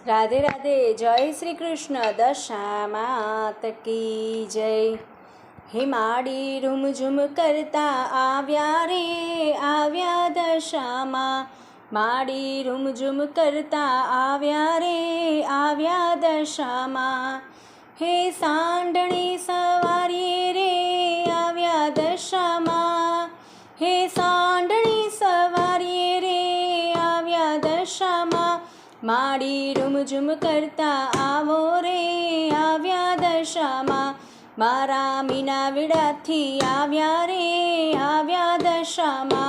राधे राधे। जय श्री कृष्ण। दशा मात की जय। हे माड़ी रूमझूम करता आव्या रे आव्या दशामा। माड़ी रूमझूम करता आव्या रे आव्या दशामा। हे सांडणी सवारी रे आव्या दशामा। हे सांडणी सवारी रे आव्या दशामा। माड़ी रूमझूम करता आवो रे आव्या दशामा। मारा मीनावीडाथी आव्या रे आव्या दशामा।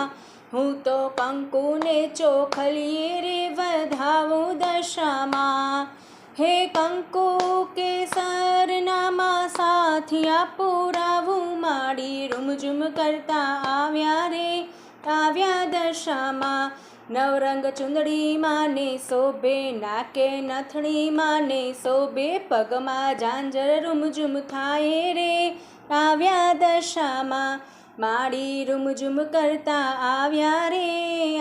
हूँ तो कंकु ने चोखलीए रे वधावूं दशामा। हे कंकु केसरनामा સાથિયા પુરાવું માડી રૂમઝૂમ કરતા આવ્યા રે આવ્યા દશામાં। નવરંગ ચુંદડી માને શોભે નાકે નથણી માને શોભે પગમાં ઝાંઝર રૂમઝૂમ થાય રે આવ્યા દશામાં। માડી રૂમઝૂમ કરતા આવ્યા રે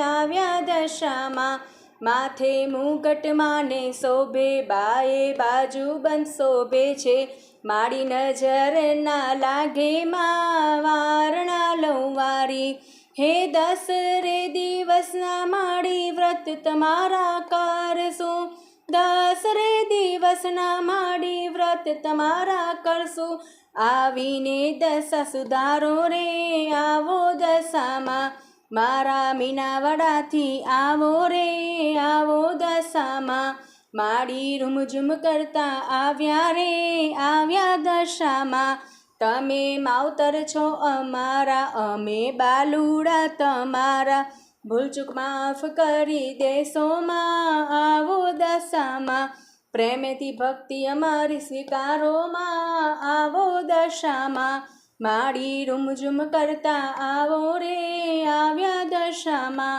આવ્યા દશામાં। માથે મુગટ માને શોભે બાએ બાજુ બંધ શોભે છે। માડી નજર ના લાગે માં વારણા લંવારી। हे दसरे दिवसना माड़ी व्रत तमारा करसू। दसरे दिवसना माड़ी व्रत तमारा करसू। आवीने दशा सुधारो रे आवो दशामा। मारा मीनावाडाथी आवो रे आवो दशामा। माड़ी रूमझूम करता आव्या रे आव्या दशामा। तमे मावतर छो अमारा अमे बालुड़ा तमारा। भूलचूक माफ करी देशो मां आवो दशामा। प्रेमेथी भक्ति अमारी स्वीकारो मां आवो दशामा। माड़ी रूमझूम करता आवो रे आव्या दशामा।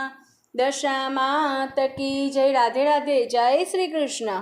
दशा मात की जय। राधे राधे। जय श्री कृष्ण।